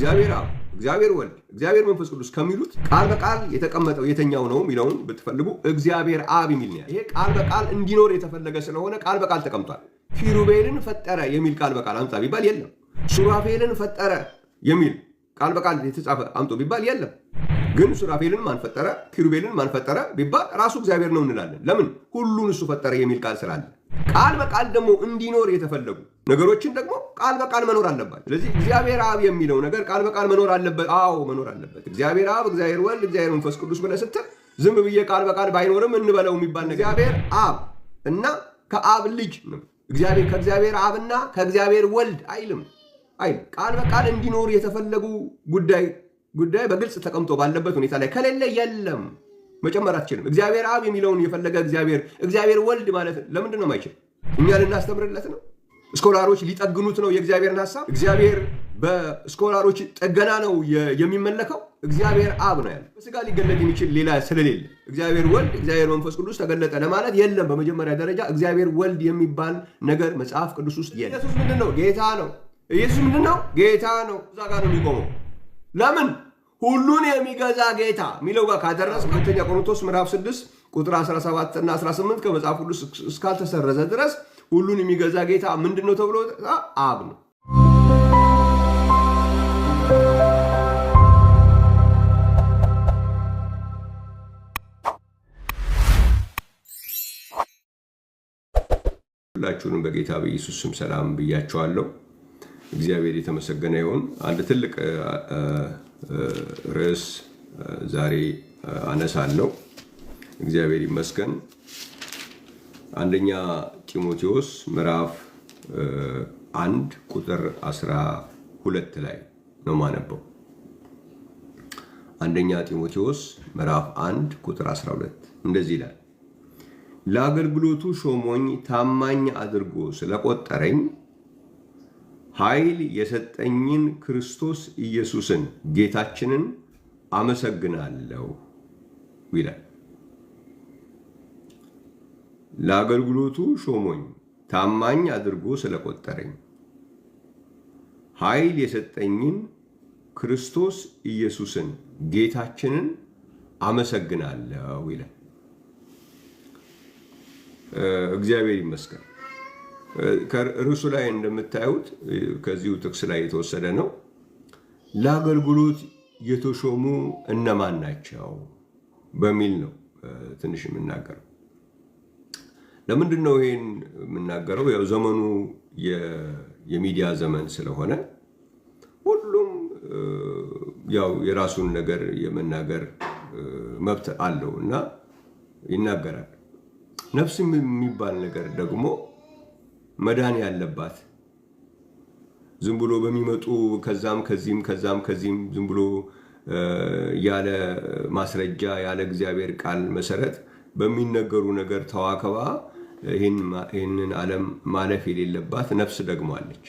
እግዚአብሔር አብ፣ እግዚአብሔር ወልድ፣ እግዚአብሔር መንፈስ ቅዱስ ከሚሉት ቃል በቃል የተቀመጠው የተኛው ነው የሚለውን ብትፈልጉ እግዚአብሔር አብ የሚል ነው። ይሄ ቃል በቃል እንዲኖር የተፈለገ ስለሆነ ቃል በቃል ተቀምጧል። ኪሩቤልን ፈጠረ የሚል ቃል በቃል አምጣ ቢባል የለም። ሱራፌልን ፈጠረ የሚል ቃል በቃል የተጻፈ አምጦ ቢባል የለም። ግን ሱራፌልን ማን ፈጠረ፣ ኪሩቤልን ማን ፈጠረ ቢባል ራሱ እግዚአብሔር ነው እንላለን። ለምን? ሁሉን እሱ ፈጠረ የሚል ቃል ስላለ። ቃል በቃል ደግሞ እንዲኖር የተፈለጉ ነገሮችን ደግሞ ቃል በቃል መኖር አለባቸው። ስለዚህ እግዚአብሔር አብ የሚለው ነገር ቃል በቃል መኖር አለበት። አዎ መኖር አለበት። እግዚአብሔር አብ፣ እግዚአብሔር ወልድ፣ እግዚአብሔር መንፈስ ቅዱስ ብለህ ስትል ዝም ብዬ ቃል በቃል ባይኖርም እንበለው የሚባል ነገር እግዚአብሔር አብ እና ከአብ ልጅ ነው። እግዚአብሔር ከእግዚአብሔር አብና ከእግዚአብሔር ወልድ አይልም። ቃል በቃል እንዲኖር የተፈለጉ ጉዳይ በግልጽ ተቀምጦ ባለበት ሁኔታ ላይ ከሌለ የለም፣ መጨመር አትችልም። እግዚአብሔር አብ የሚለውን የፈለገ እግዚአብሔር ወልድ ማለት ለምንድን ነው የማይችል? እኛ ልናስተምርለት ነው? ስኮላሮች ሊጠግኑት ነው የእግዚአብሔርን ሐሳብ? እግዚአብሔር በስኮላሮች ጥገና ነው የሚመለከው? እግዚአብሔር አብ ነው ያለ። በስጋ ሊገለጥ የሚችል ሌላ ስለሌለ እግዚአብሔር ወልድ፣ እግዚአብሔር መንፈስ ቅዱስ ተገለጠ ለማለት የለም። በመጀመሪያ ደረጃ እግዚአብሔር ወልድ የሚባል ነገር መጽሐፍ ቅዱስ ውስጥ የለም። ኢየሱስ ምንድን ነው? ጌታ ነው። ኢየሱስ ምንድን ነው? ጌታ ነው። እዛ ጋር ነው የሚቆመው። ለምን? ሁሉን የሚገዛ ጌታ የሚለው ጋር ካደረስ ሁለተኛ ቆሮንቶስ ምዕራፍ 6 ቁጥር 17 እና 18 ከመጽሐፍ ቅዱስ እስካልተሰረዘ ድረስ ሁሉን የሚገዛ ጌታ ምንድን ነው ተብሎ አብ ነው። ሁላችሁንም በጌታ በኢየሱስ ስም ሰላም ብያችኋለሁ። እግዚአብሔር የተመሰገነ ይሁን። አንድ ትልቅ ርዕስ ዛሬ አነሳለሁ። እግዚአብሔር ይመስገን። አንደኛ ጢሞቴዎስ ምዕራፍ 1 ቁጥር 12 ላይ ነው ማነበው። አንደኛ ጢሞቴዎስ ምዕራፍ 1 ቁጥር 12 እንደዚህ ይላል፣ ለአገልግሎቱ ሾሞኝ ታማኝ አድርጎ ስለቆጠረኝ ኃይል የሰጠኝን ክርስቶስ ኢየሱስን ጌታችንን አመሰግናለሁ ይላል። ለአገልግሎቱ ሾሞኝ ታማኝ አድርጎ ስለቆጠረኝ ኃይል የሰጠኝን ክርስቶስ ኢየሱስን ጌታችንን አመሰግናለሁ ይላል። እግዚአብሔር ይመስገን። ከርዕሱ ላይ እንደምታዩት ከዚሁ ጥቅስ ላይ የተወሰደ ነው። ለአገልግሎት የተሾሙ እነማን ናቸው በሚል ነው ትንሽ የምናገረው። ለምንድን ነው ይሄን የምናገረው? ያው ዘመኑ የሚዲያ ዘመን ስለሆነ ሁሉም ያው የራሱን ነገር የመናገር መብት አለው እና ይናገራል። ነፍስ የሚባል ነገር ደግሞ መዳን ያለባት ዝም ብሎ በሚመጡ ከዛም ከዚህም ዝም ብሎ ያለ ማስረጃ ያለ እግዚአብሔር ቃል መሰረት በሚነገሩ ነገር ተዋከባ ይህንን ዓለም ማለፍ የሌለባት ነፍስ ደግሞ አለች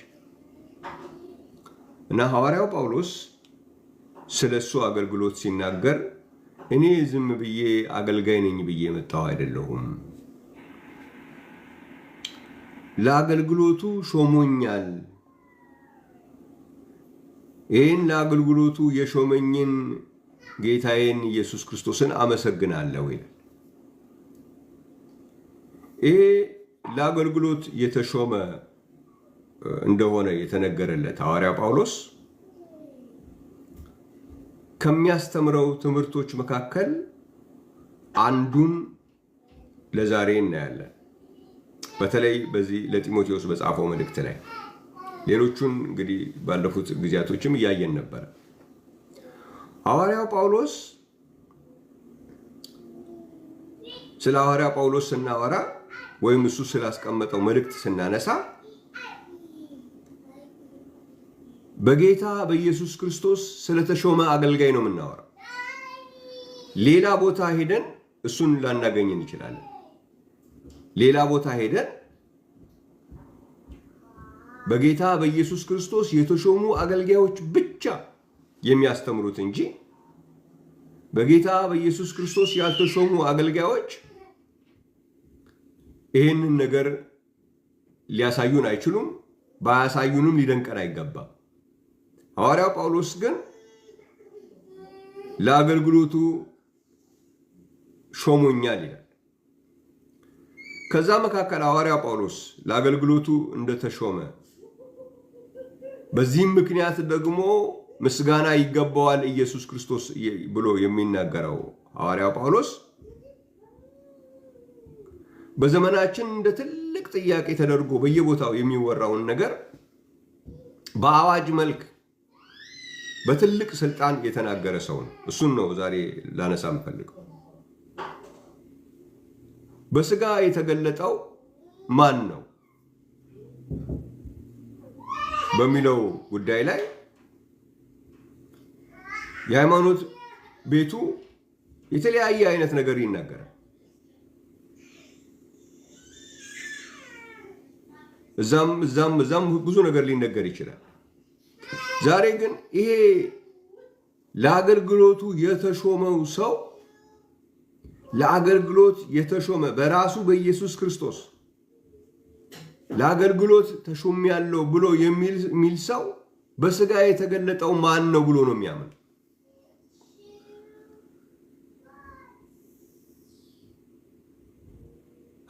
እና ሐዋርያው ጳውሎስ ስለሱ አገልግሎት ሲናገር እኔ ዝም ብዬ አገልጋይ ነኝ ብዬ መጣሁ አይደለሁም፣ ለአገልግሎቱ ሾሞኛል፣ ይህን ለአገልግሎቱ የሾመኝን ጌታዬን ኢየሱስ ክርስቶስን አመሰግናለሁ ይላል። ይሄ ለአገልግሎት የተሾመ እንደሆነ የተነገረለት ሐዋርያ ጳውሎስ ከሚያስተምረው ትምህርቶች መካከል አንዱን ለዛሬ እናያለን። በተለይ በዚህ ለጢሞቴዎስ በጻፈው መልእክት ላይ ሌሎቹን እንግዲህ ባለፉት ጊዜያቶችም እያየን ነበር። ሐዋርያው ጳውሎስ ስለ ሐዋርያ ጳውሎስ ስናወራ ወይም እሱ ስላስቀመጠው መልእክት ስናነሳ በጌታ በኢየሱስ ክርስቶስ ስለተሾመ አገልጋይ ነው የምናወራው። ሌላ ቦታ ሄደን እሱን ላናገኝ እንችላለን። ሌላ ቦታ ሄደን በጌታ በኢየሱስ ክርስቶስ የተሾሙ አገልጋዮች ብቻ የሚያስተምሩት እንጂ በጌታ በኢየሱስ ክርስቶስ ያልተሾሙ አገልጋዮች ይህንን ነገር ሊያሳዩን አይችሉም። ባያሳዩንም ሊደንቀን አይገባም። ሐዋርያው ጳውሎስ ግን ለአገልግሎቱ ሾሞኛል ይላል። ከዛ መካከል ሐዋርያው ጳውሎስ ለአገልግሎቱ እንደተሾመ በዚህም ምክንያት ደግሞ ምስጋና ይገባዋል ኢየሱስ ክርስቶስ ብሎ የሚናገረው ሐዋርያው ጳውሎስ በዘመናችን እንደ ትልቅ ጥያቄ ተደርጎ በየቦታው የሚወራውን ነገር በአዋጅ መልክ በትልቅ ስልጣን የተናገረ ሰው ነው። እሱን ነው ዛሬ ላነሳ የምፈልገው። በስጋ የተገለጠው ማን ነው በሚለው ጉዳይ ላይ የሃይማኖት ቤቱ የተለያየ አይነት ነገር ይናገራል። እዛም ብዙ ነገር ሊነገር ይችላል። ዛሬ ግን ይሄ ለአገልግሎቱ የተሾመው ሰው ለአገልግሎት የተሾመ በራሱ በኢየሱስ ክርስቶስ ለአገልግሎት ተሾሜያለሁ ብሎ የሚል ሰው በስጋ የተገለጠው ማን ነው ብሎ ነው የሚያምን።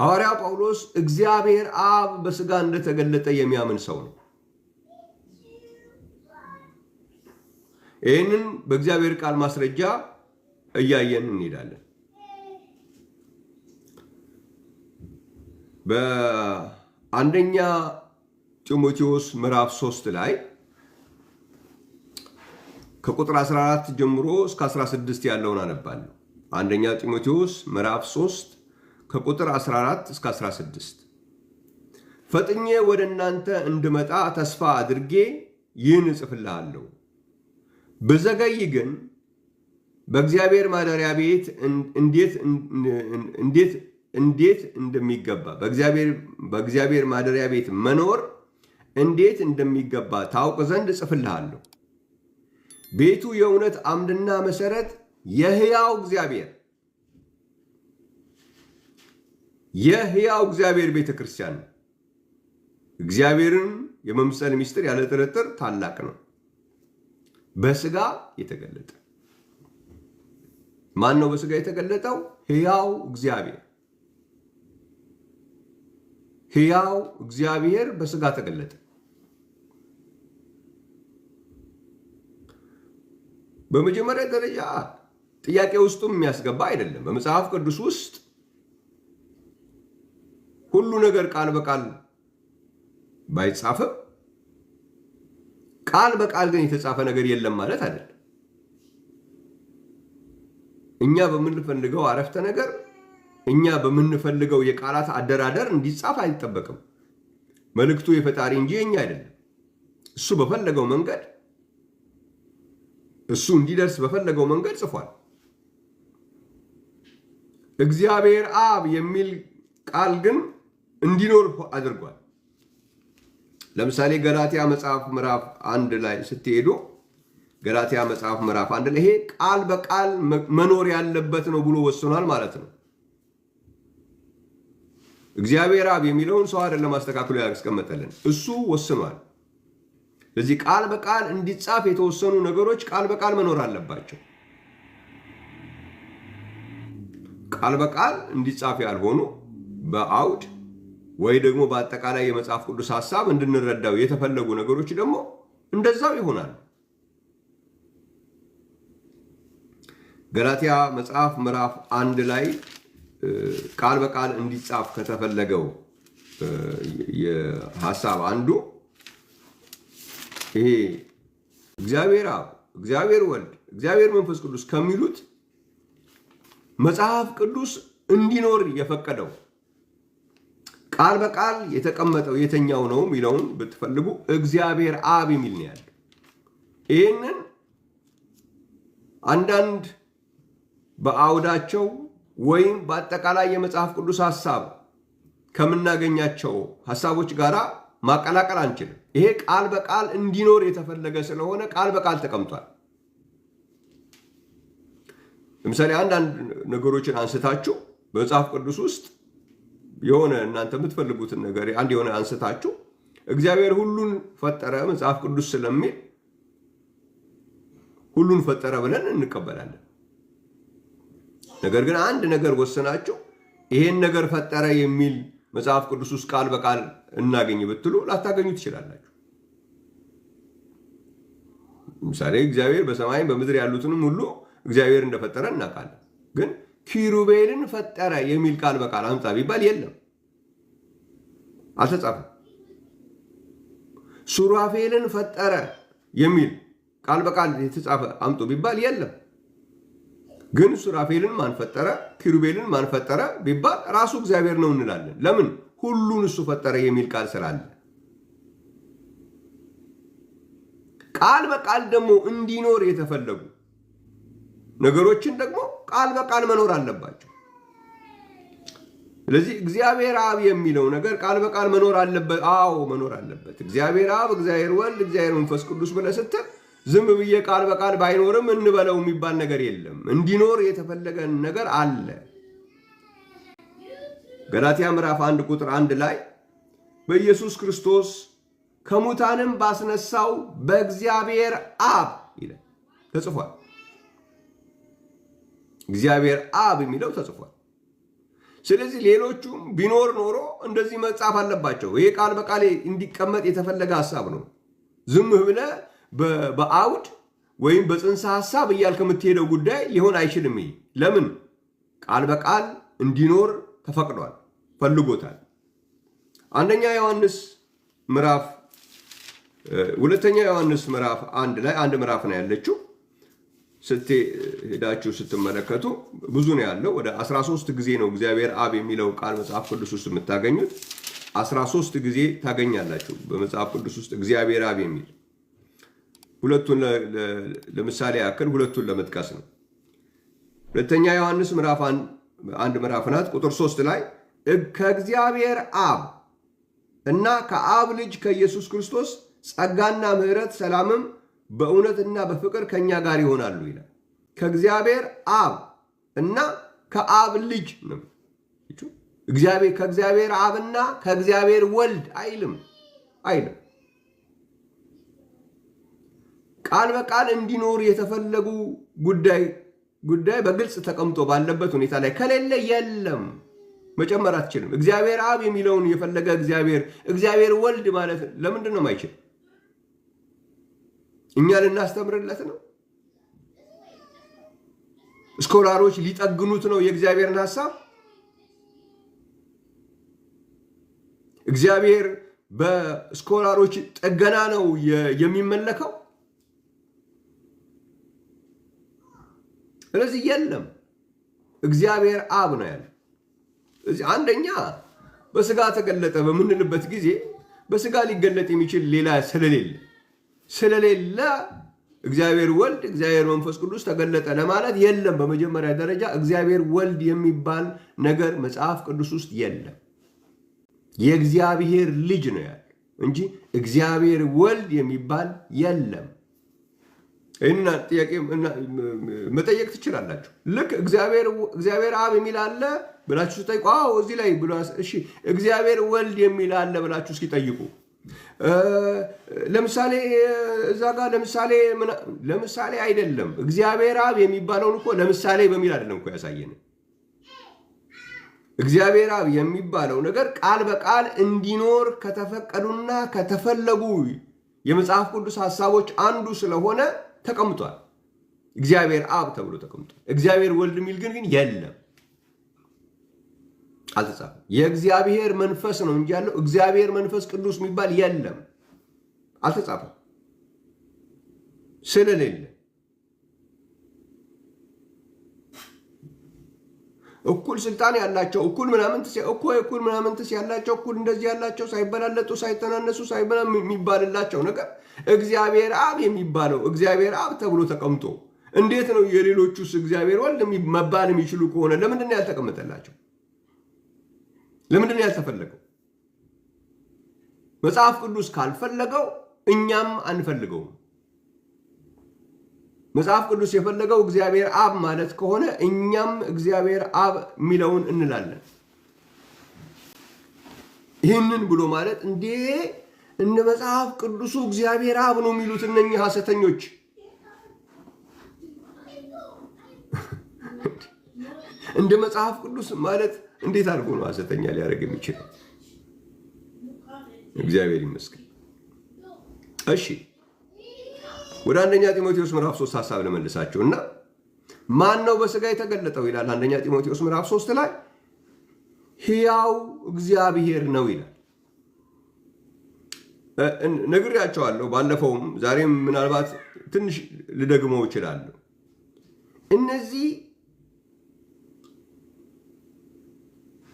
ሐዋርያው ጳውሎስ እግዚአብሔር አብ በስጋ እንደተገለጠ የሚያምን ሰው ነው። ይህንን በእግዚአብሔር ቃል ማስረጃ እያየን እንሄዳለን። በአንደኛ ጢሞቴዎስ ምዕራፍ 3 ላይ ከቁጥር 14 ጀምሮ እስከ 16 ያለውን አነባለሁ። አንደኛ ጢሞቴዎስ ምዕራፍ 3 ከቁጥር 14 እስከ 16 ፈጥኜ ወደ እናንተ እንድመጣ ተስፋ አድርጌ ይህን እጽፍልሃለሁ። ብዘገይ ግን በእግዚአብሔር ማደሪያ ቤት እንዴት እንደሚገባ በእግዚአብሔር ማደሪያ ቤት መኖር እንዴት እንደሚገባ ታውቅ ዘንድ እጽፍልሃለሁ። ቤቱ የእውነት አምድና መሰረት የሕያው እግዚአብሔር ቤተ ክርስቲያን ነው። እግዚአብሔርን የመምሰል ምስጢር ያለ ጥርጥር ታላቅ ነው። በስጋ የተገለጠ ማን ነው? በስጋ የተገለጠው ሕያው እግዚአብሔር በስጋ ተገለጠ። በመጀመሪያ ደረጃ ጥያቄ ውስጡም የሚያስገባ አይደለም። በመጽሐፍ ቅዱስ ውስጥ ሁሉ ነገር ቃል በቃል ባይጻፍም ቃል በቃል ግን የተጻፈ ነገር የለም ማለት አይደለም። እኛ በምንፈልገው አረፍተ ነገር እኛ በምንፈልገው የቃላት አደራደር እንዲጻፍ አይጠበቅም። መልእክቱ የፈጣሪ እንጂ የኛ አይደለም። እሱ በፈለገው መንገድ እሱ እንዲደርስ በፈለገው መንገድ ጽፏል። እግዚአብሔር አብ የሚል ቃል ግን እንዲኖር አድርጓል። ለምሳሌ ገላትያ መጽሐፍ ምዕራፍ 1 ላይ ስትሄዱ ገላትያ መጽሐፍ ምዕራፍ 1 ላይ ይሄ ቃል በቃል መኖር ያለበት ነው ብሎ ወስኗል ማለት ነው። እግዚአብሔር አብ የሚለውን ሰው አይደለም አስተካክሎ ያስቀመጠልን፣ እሱ ወስኗል። ስለዚህ ቃል በቃል እንዲጻፍ የተወሰኑ ነገሮች ቃል በቃል መኖር አለባቸው። ቃል በቃል እንዲጻፍ ያልሆኑ በአውድ ወይ ደግሞ በአጠቃላይ የመጽሐፍ ቅዱስ ሐሳብ እንድንረዳው የተፈለጉ ነገሮች ደግሞ እንደዛው ይሆናል። ገላትያ መጽሐፍ ምዕራፍ 1 ላይ ቃል በቃል እንዲጻፍ ከተፈለገው የሐሳብ አንዱ ይሄ እግዚአብሔር አብ፣ እግዚአብሔር ወልድ፣ እግዚአብሔር መንፈስ ቅዱስ ከሚሉት መጽሐፍ ቅዱስ እንዲኖር የፈቀደው ቃል በቃል የተቀመጠው የተኛው ነው የሚለውን ብትፈልጉ እግዚአብሔር አብ የሚል ነው ያለው። ይህንን አንዳንድ በአውዳቸው ወይም በአጠቃላይ የመጽሐፍ ቅዱስ ሐሳብ ከምናገኛቸው ሐሳቦች ጋር ማቀላቀል አንችልም። ይሄ ቃል በቃል እንዲኖር የተፈለገ ስለሆነ ቃል በቃል ተቀምጧል። ለምሳሌ አንዳንድ ነገሮችን አንስታችሁ በመጽሐፍ ቅዱስ ውስጥ የሆነ እናንተ የምትፈልጉትን ነገር አንድ የሆነ አንስታችሁ እግዚአብሔር ሁሉን ፈጠረ መጽሐፍ ቅዱስ ስለሚል ሁሉን ፈጠረ ብለን እንቀበላለን። ነገር ግን አንድ ነገር ወሰናችሁ ይሄን ነገር ፈጠረ የሚል መጽሐፍ ቅዱስ ውስጥ ቃል በቃል እናገኝ ብትሉ ላታገኙ ትችላላችሁ። ምሳሌ እግዚአብሔር በሰማይ በምድር ያሉትንም ሁሉ እግዚአብሔር እንደፈጠረ እናውቃለን። ግን ኪሩቤልን ፈጠረ የሚል ቃል በቃል አምጣ ቢባል የለም፣ አልተጻፈም። ሱራፌልን ፈጠረ የሚል ቃል በቃል የተጻፈ አምጡ ቢባል የለም። ግን ሱራፌልን ማን ፈጠረ፣ ኪሩቤልን ማን ፈጠረ ቢባል ራሱ እግዚአብሔር ነው እንላለን። ለምን? ሁሉን እሱ ፈጠረ የሚል ቃል ስላለ። ቃል በቃል ደግሞ እንዲኖር የተፈለጉ ነገሮችን ደግሞ ቃል በቃል መኖር አለባቸው። ስለዚህ እግዚአብሔር አብ የሚለው ነገር ቃል በቃል መኖር አለበት። አዎ መኖር አለበት። እግዚአብሔር አብ፣ እግዚአብሔር ወልድ፣ እግዚአብሔር መንፈስ ቅዱስ ብለህ ስትል ዝም ብዬ ቃል በቃል ባይኖርም እንበለው የሚባል ነገር የለም። እንዲኖር የተፈለገ ነገር አለ። ገላትያ ምዕራፍ 1 ቁጥር 1 ላይ በኢየሱስ ክርስቶስ ከሙታንም ባስነሳው በእግዚአብሔር አብ ይላል ተጽፏል። እግዚአብሔር አብ የሚለው ተጽፏል። ስለዚህ ሌሎቹም ቢኖር ኖሮ እንደዚህ መጻፍ አለባቸው። ይሄ ቃል በቃል እንዲቀመጥ የተፈለገ ሐሳብ ነው። ዝም ብለህ በአውድ ወይም በጽንሰ ሐሳብ እያልክ የምትሄደው ጉዳይ ሊሆን አይችልም። ይሄ ለምን? ቃል በቃል እንዲኖር ተፈቅዷል፣ ፈልጎታል። ሁለተኛ ዮሐንስ ምዕራፍ 1 ላይ አንድ ምዕራፍ ነው ያለችው። ሄዳችሁ ስትመለከቱ ብዙ ነው ያለው። ወደ 13 ጊዜ ነው እግዚአብሔር አብ የሚለው ቃል መጽሐፍ ቅዱስ ውስጥ የምታገኙት። 13 ጊዜ ታገኛላችሁ በመጽሐፍ ቅዱስ ውስጥ እግዚአብሔር አብ የሚል። ሁለቱን ለምሳሌ ያክል ሁለቱን ለመጥቀስ ነው። ሁለተኛ ዮሐንስ ምዕራፍ 1 ምዕራፍ ናት ቁጥር 3 ላይ ከእግዚአብሔር አብ እና ከአብ ልጅ ከኢየሱስ ክርስቶስ ጸጋና ምሕረት ሰላምም በእውነትና በፍቅር ከኛ ጋር ይሆናሉ ይላል። ከእግዚአብሔር አብ እና ከአብ ልጅ ነው። ከእግዚአብሔር አብና ከእግዚአብሔር ወልድ አይልም። ቃል በቃል እንዲኖር የተፈለጉ ጉዳይ በግልጽ ተቀምጦ ባለበት ሁኔታ ላይ ከሌለ የለም፣ መጨመር አትችልም። እግዚአብሔር አብ የሚለውን የፈለገ እግዚአብሔር ወልድ ማለት ለምንድን ነው የማይችል? እኛ ልናስተምርለት ነው? ስኮላሮች ሊጠግኑት ነው የእግዚአብሔርን ሐሳብ? እግዚአብሔር በስኮላሮች ጥገና ነው የሚመለከው? ስለዚህ የለም፣ እግዚአብሔር አብ ነው ያለ። አንደኛ በስጋ ተገለጠ በምንልበት ጊዜ በስጋ ሊገለጥ የሚችል ሌላ ስለሌለ እግዚአብሔር ወልድ እግዚአብሔር መንፈስ ቅዱስ ተገለጠ ለማለት የለም። በመጀመሪያ ደረጃ እግዚአብሔር ወልድ የሚባል ነገር መጽሐፍ ቅዱስ ውስጥ የለም። የእግዚአብሔር ልጅ ነው ያለ እንጂ እግዚአብሔር ወልድ የሚባል የለም። ይህን ጥያቄ መጠየቅ ትችላላችሁ። ልክ እግዚአብሔር አብ የሚል አለ ብላችሁ ስጠይቁ እዚህ ላይ እሺ እግዚአብሔር ወልድ የሚል አለ ብላችሁ እስኪ ጠይቁ። ለምሳሌ እዛ ጋር ለምሳሌ አይደለም። እግዚአብሔር አብ የሚባለውን እኮ ለምሳሌ በሚል አይደለም እኮ ያሳየን። እግዚአብሔር አብ የሚባለው ነገር ቃል በቃል እንዲኖር ከተፈቀዱና ከተፈለጉ የመጽሐፍ ቅዱስ ሐሳቦች አንዱ ስለሆነ ተቀምጧል። እግዚአብሔር አብ ተብሎ ተቀምጧል። እግዚአብሔር ወልድ የሚል ግን የለም፣ አልተጻፈም። የእግዚአብሔር መንፈስ ነው እንጂ ያለው እግዚአብሔር መንፈስ ቅዱስ የሚባል የለም፣ አልተጻፈም። ስለሌለ እኩል ስልጣን ያላቸው እኩል ምናምንትስ ያላቸው እኩል እንደዚህ ያላቸው ሳይበላለጡ ሳይተናነሱ የሚባልላቸው ነገር እግዚአብሔር አብ የሚባለው እግዚአብሔር አብ ተብሎ ተቀምጦ እንዴት ነው የሌሎቹስ እግዚአብሔር ወልድ መባል የሚችሉ ከሆነ ለምንድን ነው ያልተቀመጠላቸው? ለምንድን ነው ያልተፈለገው? መጽሐፍ ቅዱስ ካልፈለገው እኛም አንፈልገውም። መጽሐፍ ቅዱስ የፈለገው እግዚአብሔር አብ ማለት ከሆነ እኛም እግዚአብሔር አብ የሚለውን እንላለን። ይህንን ብሎ ማለት እነ መጽሐፍ ቅዱሱ እግዚአብሔር አብ ነው የሚሉት እነኚህ ሐሰተኞች እንደ መጽሐፍ ቅዱስ ማለት እንዴት አድርጎ ነው ሐሰተኛ ሊያደርግ የሚችለው? እግዚአብሔር ይመስገን። እሺ ወደ አንደኛ ጢሞቴዎስ ምዕራፍ 3 ሐሳብ ለመልሳችሁና ማን ነው በሥጋ የተገለጠው ይላል። አንደኛ ጢሞቴዎስ ምዕራፍ 3 ላይ ሕያው እግዚአብሔር ነው ይላል። ነግሬያቸዋለሁ ባለፈውም፣ ዛሬም ምናልባት ትንሽ ልደግመው እችላለሁ። እነዚህ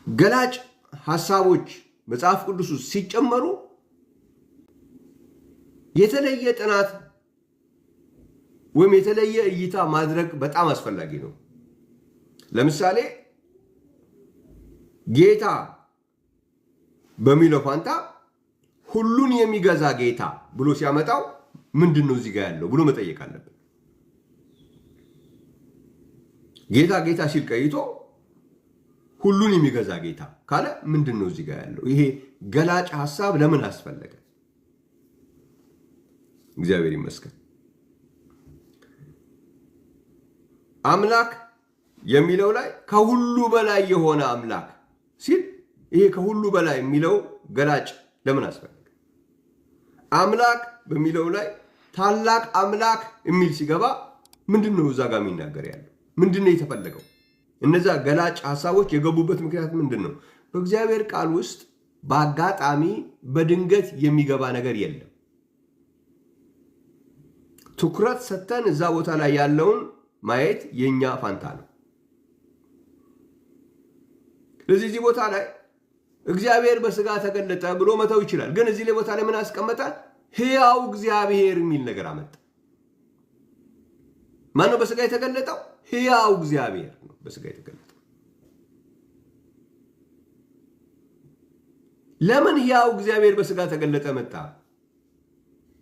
ገላጭ ሐሳቦች መጽሐፍ ቅዱስ ውስጥ ሲጨመሩ የተለየ ጥናት ወይም የተለየ እይታ ማድረግ በጣም አስፈላጊ ነው። ለምሳሌ ጌታ በሚለው ፋንታ ሁሉን የሚገዛ ጌታ ብሎ ሲያመጣው ምንድን ነው እዚህ ጋር ያለው ብሎ መጠየቅ አለብን። ጌታ ጌታ ሲል ቀይቶ ሁሉን የሚገዛ ጌታ ካለ ምንድን ነው እዚህ ጋር ያለው? ይሄ ገላጭ ሐሳብ ለምን አስፈለገ? እግዚአብሔር ይመስገን። አምላክ የሚለው ላይ ከሁሉ በላይ የሆነ አምላክ ሲል ይሄ ከሁሉ በላይ የሚለው ገላጭ ለምን አስፈለገ? አምላክ በሚለው ላይ ታላቅ አምላክ የሚል ሲገባ ምንድን ነው እዛ ጋር የሚናገር ያለው? ምንድን ነው የተፈለገው? እነዛ ገላጭ ሐሳቦች የገቡበት ምክንያት ምንድን ነው? በእግዚአብሔር ቃል ውስጥ በአጋጣሚ በድንገት የሚገባ ነገር የለም። ትኩረት ሰጥተን እዛ ቦታ ላይ ያለውን ማየት የኛ ፋንታ ነው። ስለዚህ እዚህ ቦታ ላይ እግዚአብሔር በሥጋ ተገለጠ ብሎ መተው ይችላል። ግን እዚህ ላይ ቦታ ላይ ምን አስቀመጠ? ሕያው እግዚአብሔር የሚል ነገር አመጣ። ማን ነው በሥጋ የተገለጠው? ሕያው እግዚአብሔር ነው በሥጋ የተገለጠው። ለምን ሕያው እግዚአብሔር በሥጋ ተገለጠ መጣ?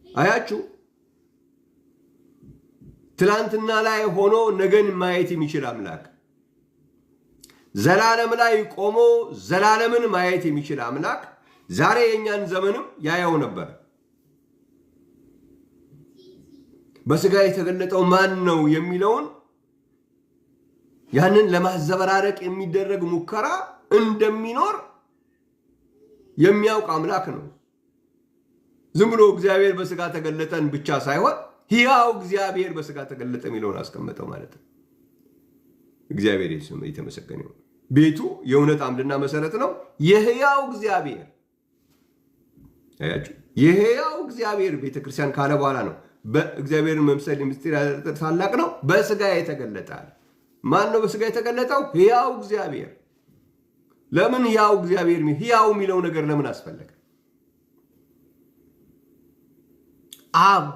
አያችሁ፣ ትላንትና ላይ ሆኖ ነገን ማየት የሚችል አምላክ፣ ዘላለም ላይ ቆሞ ዘላለምን ማየት የሚችል አምላክ ዛሬ የኛን ዘመንም ያየው ነበር። በሥጋ የተገለጠው ማን ነው የሚለውን ያንን ለማዘበራረቅ የሚደረግ ሙከራ እንደሚኖር የሚያውቅ አምላክ ነው። ዝም ብሎ እግዚአብሔር በሥጋ ተገለጠን ብቻ ሳይሆን ሕያው እግዚአብሔር በሥጋ ተገለጠ የሚለውን አስቀመጠው ማለት ነው። እግዚአብሔር የተመሰገነ ይሁን። ቤቱ የእውነት አምድና መሰረት ነው። የሕያው እግዚአብሔር አያችሁ፣ የሕያው እግዚአብሔር ቤተክርስቲያን ካለ በኋላ ነው በእግዚአብሔርን መምሰል ምስጢር ታላቅ ነው በሥጋ የተገለጠ። ማን ነው በሥጋ የተገለጠው? ሕያው እግዚአብሔር። ለምን ሕያው እግዚአብሔር? ሕያው የሚለው ነገር ለምን አስፈለገ? አብ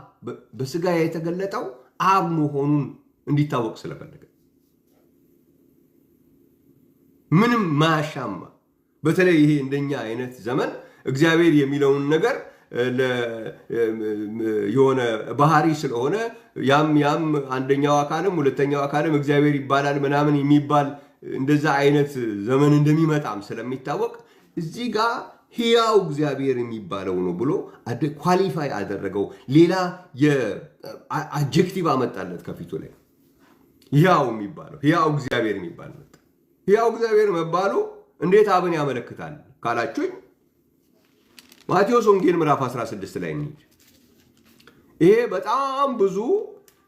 በሥጋ የተገለጠው አብ መሆኑን እንዲታወቅ ስለፈለገ ምንም ማያሻማ። በተለይ ይሄ እንደኛ አይነት ዘመን እግዚአብሔር የሚለውን ነገር የሆነ ባህሪ ስለሆነ ያም አንደኛው አካልም ሁለተኛው አካልም እግዚአብሔር ይባላል ምናምን የሚባል እንደዛ አይነት ዘመን እንደሚመጣም ስለሚታወቅ እዚህ ጋር ሕያው እግዚአብሔር የሚባለው ነው ብሎ ኳሊፋይ አደረገው። ሌላ የአጀክቲቭ አመጣለት ከፊቱ ላይ ሕያው የሚባለው ሕያው እግዚአብሔር የሚባል መጣ። ሕያው እግዚአብሔር መባሉ እንዴት አብን ያመለክታል ካላችሁኝ ማቴዎስ ወንጌል ምዕራፍ 16 ላይ እንሂድ። ይሄ በጣም ብዙ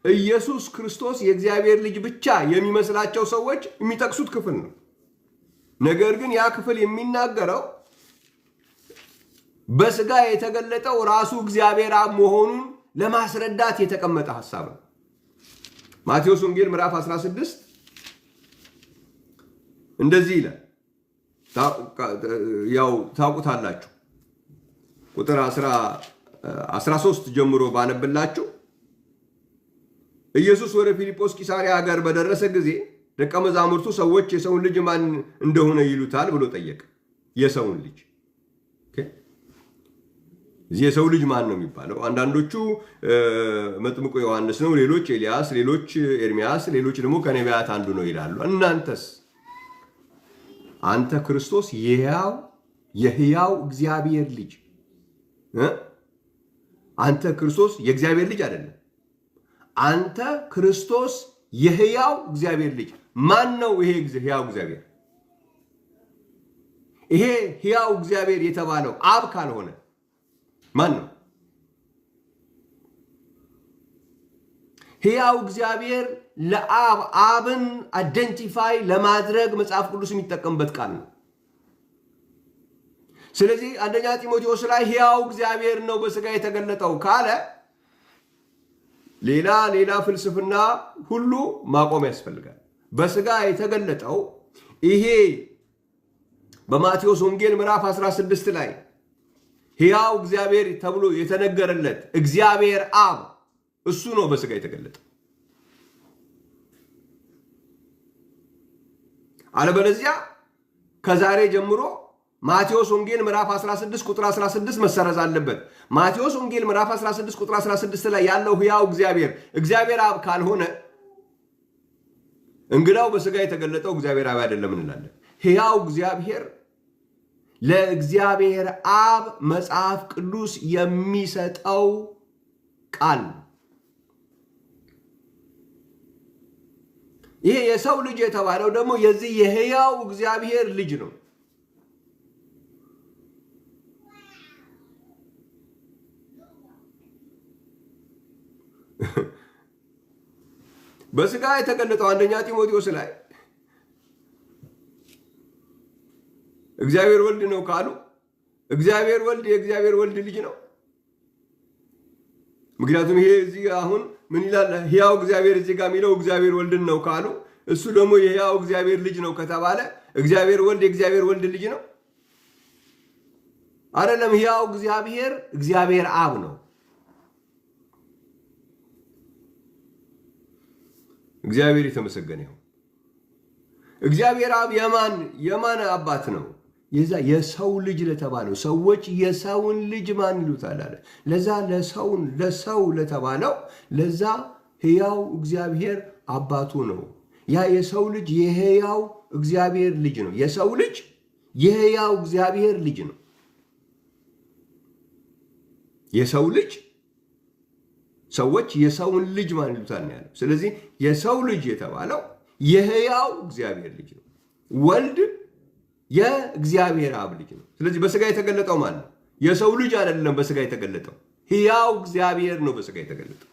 ኢየሱስ ክርስቶስ የእግዚአብሔር ልጅ ብቻ የሚመስላቸው ሰዎች የሚጠቅሱት ክፍል ነው። ነገር ግን ያ ክፍል የሚናገረው በሥጋ የተገለጠው ራሱ እግዚአብሔር አብ መሆኑን ለማስረዳት የተቀመጠ ሐሳብ ነው። ማቴዎስ ወንጌል ምዕራፍ 16 እንደዚህ ይላል። ያው ታውቁታላችሁ። ቁጥር 13 ጀምሮ ባነብላችሁ ኢየሱስ ወደ ፊልጶስ ቂሳርያ ሀገር በደረሰ ጊዜ ደቀ መዛሙርቱ ሰዎች የሰውን ልጅ ማን እንደሆነ ይሉታል ብሎ ጠየቀ። የሰውን ልጅ የሰው ልጅ ማን ነው የሚባለው? አንዳንዶቹ መጥምቁ ዮሐንስ ነው፣ ሌሎች ኤልያስ፣ ሌሎች ኤርሚያስ፣ ሌሎች ደግሞ ከነቢያት አንዱ ነው ይላሉ። እናንተስ? አንተ ክርስቶስ የሕያው እግዚአብሔር ልጅ አንተ ክርስቶስ የእግዚአብሔር ልጅ አይደለም። አንተ ክርስቶስ የሕያው እግዚአብሔር ልጅ ማን ነው? ይሄ ሕያው እግዚአብሔር ይሄ ሕያው እግዚአብሔር የተባለው አብ ካልሆነ ማን ነው? ሕያው እግዚአብሔር ለአብ አብን አይደንቲፋይ ለማድረግ መጽሐፍ ቅዱስ የሚጠቀምበት ቃል ነው። ስለዚህ አንደኛ ጢሞቴዎስ ላይ ሕያው እግዚአብሔር ነው በስጋ የተገለጠው ካለ ሌላ ፍልስፍና ሁሉ ማቆም ያስፈልጋል። በስጋ የተገለጠው ይሄ በማቴዎስ ወንጌል ምዕራፍ 16 ላይ ሕያው እግዚአብሔር ተብሎ የተነገረለት እግዚአብሔር አብ እሱ ነው በስጋ የተገለጠው። አለበለዚያ ከዛሬ ጀምሮ ማቴዎስ ወንጌል ምዕራፍ 16 ቁጥር 16 መሰረዝ አለበት። ማቴዎስ ወንጌል ምዕራፍ 16 ቁጥር 16 ላይ ያለው ሕያው እግዚአብሔር አብ ካልሆነ እንግዳው በስጋ የተገለጠው እግዚአብሔር አብ አይደለም እንላለን። ሕያው እግዚአብሔር ለእግዚአብሔር አብ መጽሐፍ ቅዱስ የሚሰጠው ቃል። ይሄ የሰው ልጅ የተባለው ደግሞ የዚህ የሕያው እግዚአብሔር ልጅ ነው። በስጋ የተገለጠው አንደኛ ጢሞቴዎስ ላይ እግዚአብሔር ወልድ ነው ካሉ እግዚአብሔር ወልድ የእግዚአብሔር ወልድ ልጅ ነው። ምክንያቱም ይሄ እዚህ አሁን ምን ይላል? ሕያው እግዚአብሔር እዚህ ጋር የሚለው እግዚአብሔር ወልድን ነው ካሉ እሱ ደግሞ የሕያው እግዚአብሔር ልጅ ነው ከተባለ እግዚአብሔር ወልድ የእግዚአብሔር ወልድ ልጅ ነው አይደለም። ሕያው እግዚአብሔር አብ ነው። እግዚአብሔር የተመሰገነ ይሁን። እግዚአብሔር አብ የማን አባት ነው? የሰው ልጅ ለተባለው ሰዎች የሰውን ልጅ ማን ይሉታል አለ። ለዛ ለሰው ለተባለው ለዛ ሕያው እግዚአብሔር አባቱ ነው። ያ የሰው ልጅ የሕያው እግዚአብሔር ልጅ ነው። የሰው ልጅ የሕያው እግዚአብሔር ልጅ ነው። የሰው ልጅ ሰዎች የሰውን ልጅ ማን ይሉታል ነው ያለው። ስለዚህ የሰው ልጅ የተባለው የሕያው እግዚአብሔር ልጅ ነው። ወልድ የእግዚአብሔር አብ ልጅ ነው። ስለዚህ በስጋ የተገለጠው ማን ነው? የሰው ልጅ አይደለም። በስጋ የተገለጠው ሕያው እግዚአብሔር ነው በስጋ የተገለጠው።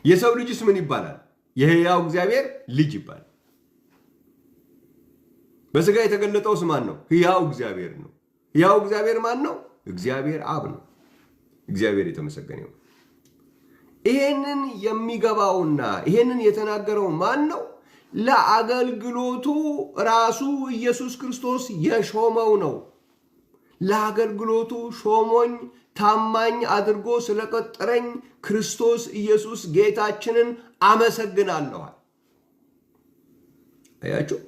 የሰው ልጅስ ምን ይባላል? የሕያው እግዚአብሔር ልጅ ይባላል። በስጋ የተገለጠውስ ማን ነው? ሕያው እግዚአብሔር ነው። ሕያው እግዚአብሔር ማን ነው? እግዚአብሔር አብ ነው። እግዚአብሔር የተመሰገነ ይሁን። ይሄንን የሚገባውና ይሄንን የተናገረው ማን ነው? ለአገልግሎቱ ራሱ ኢየሱስ ክርስቶስ የሾመው ነው። ለአገልግሎቱ ሾሞኝ ታማኝ አድርጎ ስለቀጠረኝ ክርስቶስ ኢየሱስ ጌታችንን አመሰግናለሁ። አያችሁ፣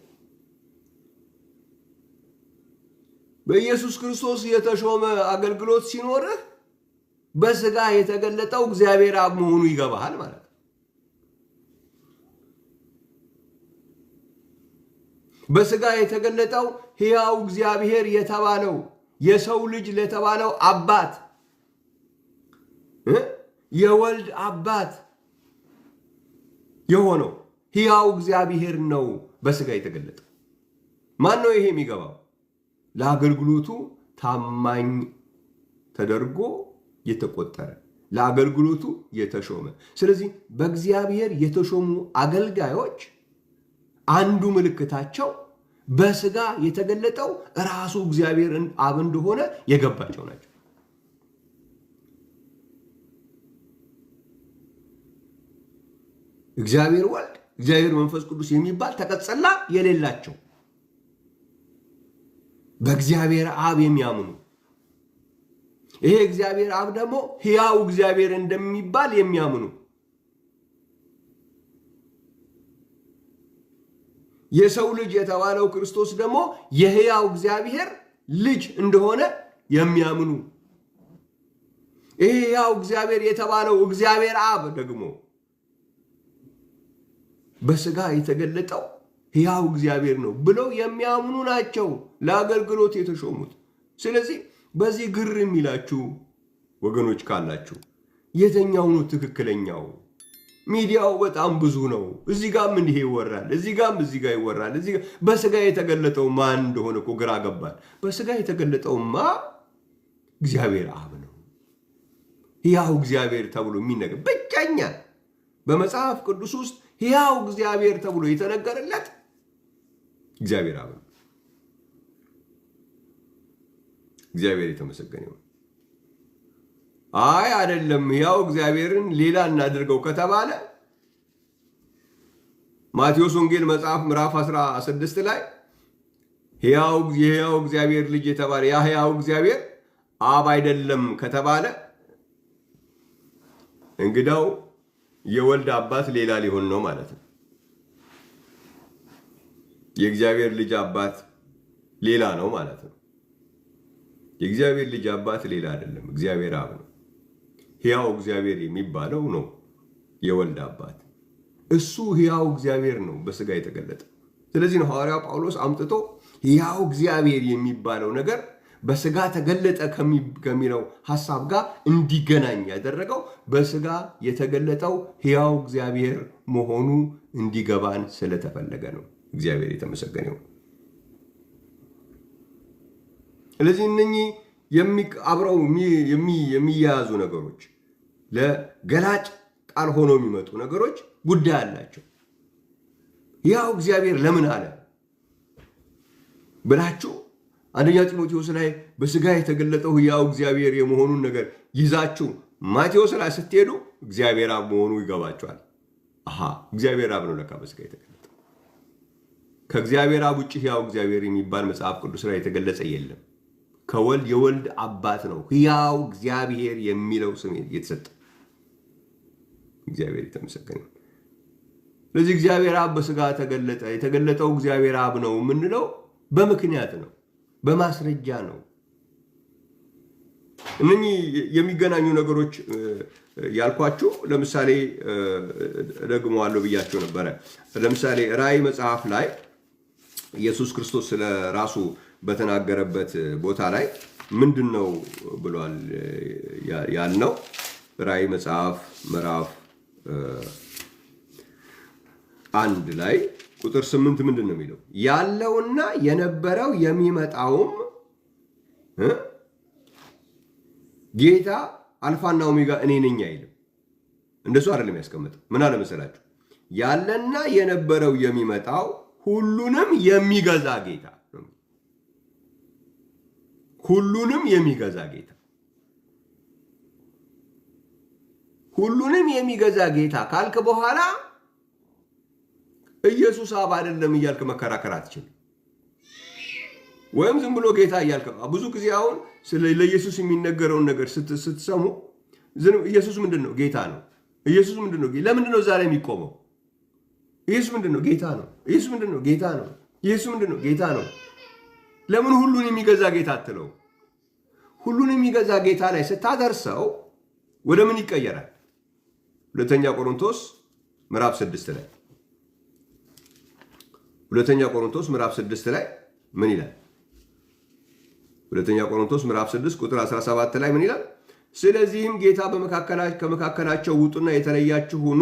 በኢየሱስ ክርስቶስ የተሾመ አገልግሎት ሲኖርህ በስጋ የተገለጠው እግዚአብሔር አብ መሆኑ ይገባሃል ማለት ነው። በስጋ የተገለጠው ሕያው እግዚአብሔር የተባለው የሰው ልጅ ለተባለው አባት የወልድ አባት የሆነው ሕያው እግዚአብሔር ነው በስጋ የተገለጠው። ማን ነው ይሄ የሚገባው? ለአገልግሎቱ ታማኝ ተደርጎ የተቆጠረ ለአገልግሎቱ የተሾመ። ስለዚህ በእግዚአብሔር የተሾሙ አገልጋዮች አንዱ ምልክታቸው በስጋ የተገለጠው ራሱ እግዚአብሔር አብ እንደሆነ የገባቸው ናቸው። እግዚአብሔር ወልድ፣ እግዚአብሔር መንፈስ ቅዱስ የሚባል ተቀጽላ የሌላቸው በእግዚአብሔር አብ የሚያምኑ ይሄ እግዚአብሔር አብ ደግሞ ሕያው እግዚአብሔር እንደሚባል የሚያምኑ የሰው ልጅ የተባለው ክርስቶስ ደግሞ የሕያው እግዚአብሔር ልጅ እንደሆነ የሚያምኑ ይሄ ሕያው እግዚአብሔር የተባለው እግዚአብሔር አብ ደግሞ በስጋ የተገለጠው ሕያው እግዚአብሔር ነው ብለው የሚያምኑ ናቸው ለአገልግሎት የተሾሙት። ስለዚህ በዚህ ግር የሚላችሁ ወገኖች ካላችሁ የትኛው ነው ትክክለኛው? ሚዲያው በጣም ብዙ ነው። እዚህ ጋም እንዲህ ይወራል፣ እዚህ ጋር ይወራል። በስጋ የተገለጠው ማን እንደሆነ እኮ ግራ ገባል። በስጋ የተገለጠውማ እግዚአብሔር አብ ነው። ሕያው እግዚአብሔር ተብሎ የሚነገር ብቸኛ በመጽሐፍ ቅዱስ ውስጥ ሕያው እግዚአብሔር ተብሎ የተነገረለት እግዚአብሔር አብ ነው። እግዚአብሔር የተመሰገነ ይሁን። አይ አይደለም ሕያው እግዚአብሔርን ሌላ እናድርገው ከተባለ ማቴዎስ ወንጌል መጽሐፍ ምዕራፍ 16 ላይ የሕያው እግዚአብሔር ልጅ የተባለ ያ ሕያው እግዚአብሔር አብ አይደለም ከተባለ እንግዳው የወልድ አባት ሌላ ሊሆን ነው ማለት ነው። የእግዚአብሔር ልጅ አባት ሌላ ነው ማለት ነው። የእግዚአብሔር ልጅ አባት ሌላ አይደለም፣ እግዚአብሔር አብ ነው። ሕያው እግዚአብሔር የሚባለው ነው የወልድ አባት። እሱ ሕያው እግዚአብሔር ነው በስጋ የተገለጠ። ስለዚህ ነው ሐዋርያው ጳውሎስ አምጥቶ ሕያው እግዚአብሔር የሚባለው ነገር በስጋ ተገለጠ ከሚለው ሐሳብ ጋር እንዲገናኝ ያደረገው በስጋ የተገለጠው ሕያው እግዚአብሔር መሆኑ እንዲገባን ስለተፈለገ ነው። እግዚአብሔር የተመሰገነ ይሁን። ስለዚህ እነኚህ አብረው የሚያያዙ ነገሮች ለገላጭ ቃል ሆነው የሚመጡ ነገሮች ጉዳይ አላቸው። ሕያው እግዚአብሔር ለምን አለ ብላችሁ አንደኛ ጢሞቴዎስ ላይ በስጋ የተገለጠው ሕያው እግዚአብሔር የመሆኑን ነገር ይዛችሁ ማቴዎስ ላይ ስትሄዱ እግዚአብሔር አብ መሆኑ ይገባችኋል። እግዚአብሔር አብ ነው ለካ በስጋ የተገለጠው። ከእግዚአብሔር አብ ውጭ ሕያው እግዚአብሔር የሚባል መጽሐፍ ቅዱስ ላይ የተገለጸ የለም። ከወልድ የወልድ አባት ነው ሕያው እግዚአብሔር የሚለው ስም የተሰጠ። እግዚአብሔር የተመሰገነ። ስለዚህ እግዚአብሔር አብ በስጋ ተገለጠ። የተገለጠው እግዚአብሔር አብ ነው የምንለው በምክንያት ነው፣ በማስረጃ ነው። እነኚህ የሚገናኙ ነገሮች ያልኳችሁ ለምሳሌ ደግመዋለሁ ብያቸው ነበረ። ለምሳሌ ራእይ መጽሐፍ ላይ ኢየሱስ ክርስቶስ ስለ ራሱ በተናገረበት ቦታ ላይ ምንድን ነው ብሏል ያልነው? ራእይ መጽሐፍ ምዕራፍ 1 ላይ ቁጥር 8 ምንድን ነው የሚለው? ያለውና የነበረው የሚመጣውም ጌታ አልፋና ኦሜጋ እኔ ነኝ አይልም። እንደሱ አይደለም ያስቀመጠው። ምን አለ መሰላችሁ? ያለና የነበረው የሚመጣው ሁሉንም የሚገዛ ጌታ፣ ሁሉንም የሚገዛ ጌታ። ሁሉንም የሚገዛ ጌታ ካልክ በኋላ ኢየሱስ አብ አይደለም እያልክ መከራከር አትችልም። ወይም ዝም ብሎ ጌታ እያልክ ብዙ ጊዜ አሁን ለኢየሱስ የሚነገረውን ነገር ስትሰሙ ኢየሱስ ምንድን ነው? ጌታ ነው። ኢየሱስ ምንድን ነው? ለምንድን ነው ዛሬ የሚቆመው? ኢየሱስ ምንድን ነው? ጌታ ነው። ኢየሱስ ምንድን ነው? ጌታ ነው። ኢየሱስ ምንድን ነው? ጌታ ነው። ለምን ሁሉን የሚገዛ ጌታ አትለው? ሁሉን የሚገዛ ጌታ ላይ ስታደርሰው ወደ ምን ይቀየራል? ሁለተኛ ቆሮንቶስ ምዕራፍ 6 ላይ ሁለተኛ ቆሮንቶስ ምዕራፍ 6 ላይ ምን ይላል? ሁለተኛ ቆሮንቶስ ምዕራፍ 6 ቁጥር 17 ላይ ምን ይላል? ስለዚህም ጌታ ከመካከላቸው ውጡና የተለያችሁ ሁኑ፣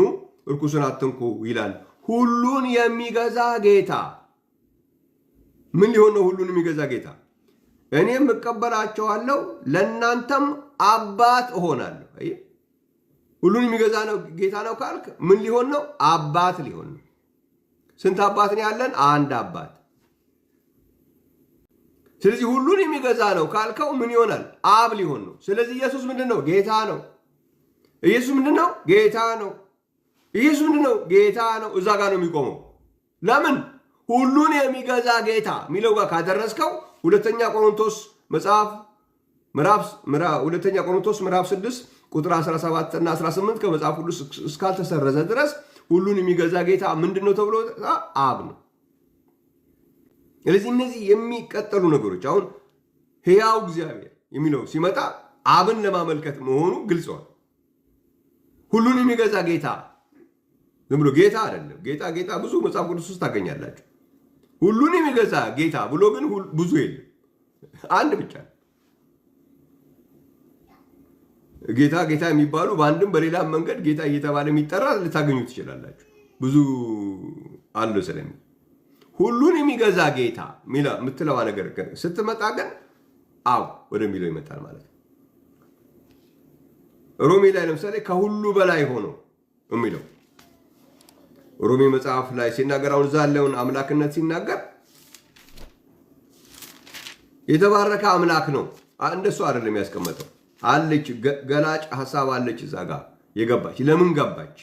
እርኩስን አትንኩ ይላል። ሁሉን የሚገዛ ጌታ ምን ሊሆን ነው? ሁሉን የሚገዛ ጌታ እኔም እቀበላቸዋለሁ ለእናንተም አባት እሆናለሁ። ሁሉን የሚገዛ ነው ጌታ ነው ካልክ ምን ሊሆን ነው? አባት ሊሆን ነው። ስንት አባት ነው ያለን? አንድ አባት። ስለዚህ ሁሉን የሚገዛ ነው ካልከው ምን ይሆናል? አብ ሊሆን ነው። ስለዚህ ኢየሱስ ምንድን ነው? ጌታ ነው። ኢየሱስ ምንድን ነው? ጌታ ነው። ኢየሱስ ምንድን ነው? ጌታ ነው። እዛ ጋር ነው የሚቆመው። ለምን? ሁሉን የሚገዛ ጌታ የሚለው ጋር ካደረስከው ሁለተኛ ቆሮንቶስ ምዕራፍ 6 ቁጥር 17 እና 18 ከመጽሐፍ ቅዱስ እስካልተሰረዘ ድረስ ሁሉን የሚገዛ ጌታ ምንድን ነው ተብሎ አብ ነው። ስለዚህ እነዚህ የሚቀጠሉ ነገሮች አሁን ሕያው እግዚአብሔር የሚለው ሲመጣ አብን ለማመልከት መሆኑ ግልጸዋል። ሁሉን የሚገዛ ጌታ ዝም ብሎ ጌታ አይደለም። ጌታ ብዙ መጽሐፍ ቅዱስ ውስጥ ታገኛላችሁ። ሁሉን የሚገዛ ጌታ ብሎ ግን ብዙ የለም፣ አንድ ብቻ። ጌታ ጌታ የሚባሉ በአንድም በሌላም መንገድ ጌታ እየተባለ የሚጠራ ልታገኙ ትችላላችሁ። ብዙ አሉ ስለሚ ሁሉን የሚገዛ ጌታ የምትለዋ ነገር ስትመጣ ግን አብ ወደሚለው ይመጣል ማለት ነው። ሮሜ ላይ ለምሳሌ ከሁሉ በላይ ሆኖ የሚለው ሮሜ መጽሐፍ ላይ ሲናገር አሁን እዛ ያለውን አምላክነት ሲናገር የተባረከ አምላክ ነው። እንደሱ አይደለም ያስቀመጠው። አለች ገላጭ ሐሳብ አለች እዛ ጋር የገባች። ለምን ገባች?